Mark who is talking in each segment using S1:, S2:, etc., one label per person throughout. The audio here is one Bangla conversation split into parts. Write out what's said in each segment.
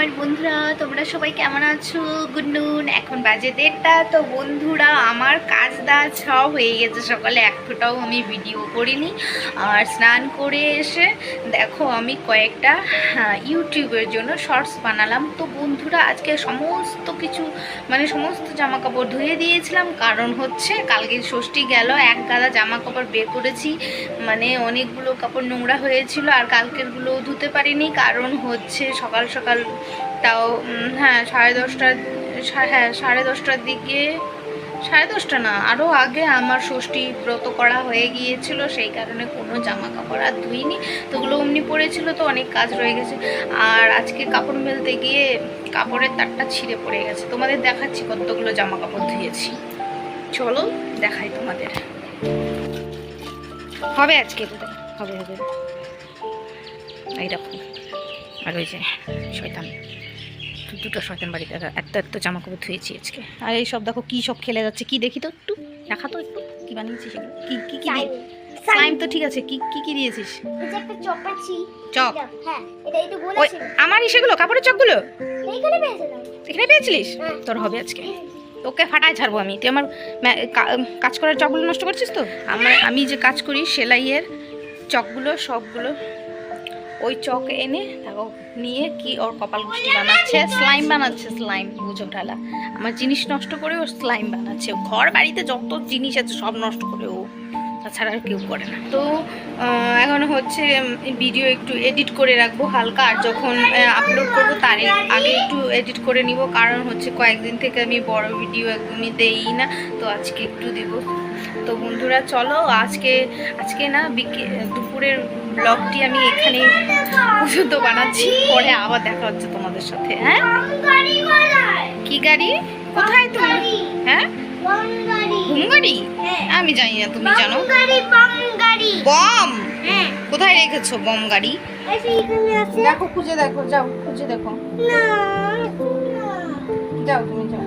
S1: আমার বন্ধুরা, তোমরা সবাই কেমন আছো? গুড নুন। এখন বাজে 1:30। তো বন্ধুরা, আমার কাজ দাজ সব হয়ে গেছে। সকালে এক ফোঁটাও আমি ভিডিও করিনি। আর স্নান করে এসে দেখো আমি কয়েকটা ইউটিউবের জন্য শর্টস বানালাম। তো বন্ধুরা, আজকে সমস্ত কিছু সমস্ত জামা কাপড় ধুয়ে দিয়েছিলাম। কারণ হচ্ছে কালকে ষষ্ঠী গেল, এক গাদা জামা কাপড় বের করেছি। অনেকগুলো কাপড় নোংরা হয়েছিল, আর কালকেরগুলো ধুতে পারিনি। কারণ হচ্ছে সকাল সকাল, তাও 10:30, 10:30টার দিকে, 10:30 না, আরও আগে আমার ষষ্ঠী ব্রত করা হয়ে গিয়েছিল। সেই কারণে কোনো জামা কাপড় আর ধুইনি। তো ওগুলো অমনি পড়েছিল, তো অনেক কাজ রয়ে গেছে। আর আজকে কাপড় মেলতে গিয়ে কাপড়ের তারটা ছিঁড়ে পড়ে গেছে। তোমাদের দেখাচ্ছি কতগুলো জামা কাপড় ধুয়েছি। চলো দেখাই তোমাদের। হবে আজকে, হবে হবে। এই দেখো, আর ওই যে শয়তান, দুটো শয়তান বাড়িতে এত জামা কাপড় ধুয়েছি আজকে। আর এই সব দেখো কি সব খেলে যাচ্ছে। কি দেখি তো, একটু দেখা তো, একটু কি বানিয়েছিস সেগুলো? কি কি কি স্লাইম তো ঠিক আছে, কি কি কি দিয়েছিস?
S2: এটা একটা চক পাচ্ছি।
S1: চক?
S2: হ্যাঁ, এটা গোলা ছিল।
S1: আমারই সেগুলো কাপড়ের চকগুলো
S2: এইখানে পেয়েছিলাম।
S1: এখানে পেয়েছিলিস? তোর হবে আজকে, তোকে ফাটায় ছাড়বো আমি। তুই আমার কাজ করার চকগুলো নষ্ট করছিস তো। আমি যে কাজ করি সেলাইয়ের চকগুলো সবগুলো, ওই চক এনে দেখো নিয়ে কি ওর কপাল গুষ্টি বানাচ্ছে, স্লাইম বানাচ্ছে। স্লাইম বুঝো ঢালা, আমার জিনিস নষ্ট করে ও স্লাইম বানাচ্ছে। ঘর বাড়িতে যত জিনিস আছে সব নষ্ট করে ও, তাছাড়া আর কেউ করে না। তো এখন হচ্ছে ভিডিও একটু এডিট করে রাখবো হালকা, আর যখন আপলোড করবো তার আগে একটু এডিট করে নিব। কারণ হচ্ছে কয়েকদিন থেকে আমি বড় ভিডিও একদমই দেই না, তো আজকে একটু দিব। তো বন্ধুরা চলো, আজকে না দুপুরের ব্লগটি আমি এখানে পর্যন্ত বানাচ্ছি। পরে আবার দেখা হচ্ছে তোমাদের সাথে। হ্যাঁ, কি গাড়ি? কোথায় তুমি? হ্যাঁ, ঘুম গাড়ি? আমি জানি না, তুমি জানো। বম? কোথায় রেখেছো বম গাড়ি? দেখো, খুঁজে দেখো, যাও খুঁজে দেখো। যাও তুমি, যাও।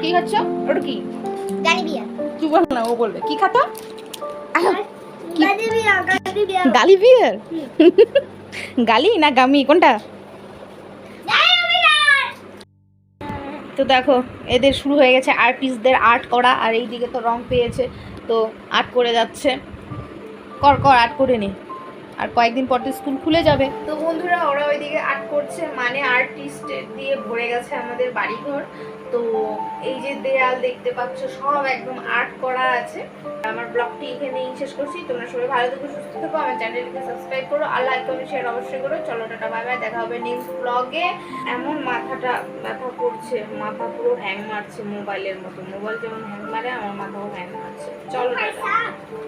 S1: কি খাচ্ছ? ওটা কি? তুই বল না, ও বলবে কি খাতো। গালি বিয়ার? গালি না গামি, কোনটা? তো দেখো, এদের শুরু হয়ে গেছে আর্টিস্টদের আর্ট করা। আর এইদিকে তো রং পেয়েছে, তো আর্ট করে যাচ্ছে। কর আর্ট করে নে, আর কয়েকদিন পর তো স্কুল খুলে যাবে। তো বন্ধুরা, ওরা ওইদিকে আর্ট করছে, আর্টিস্ট দিয়ে ভরে গেছে আমাদের বাড়িঘর। তো এই যে দেয়াল দেখতে পাচ্ছ, সব একদম আর্ট করা আছে। আমার ব্লগটি এখানেই শেষ করছি। তোমরা সবাই ভালো থেকো, সুস্থ থেকো। আমার চ্যানেলটিকে সাবস্ক্রাইব করো, আর লাইক কমেন্ট শেয়ার অবশ্যই করো। চলো টাটা, বাই বাই, দেখা হবে নেক্সট ব্লগে। এমন মাথাটা ব্যথা করছে, মাথা পুরো হ্যাং মারছে মোবাইলের মতো। মোবাইল যেমন হ্যাং মারে, আমার মাথাও হ্যাং মারছে। চলো টাটা।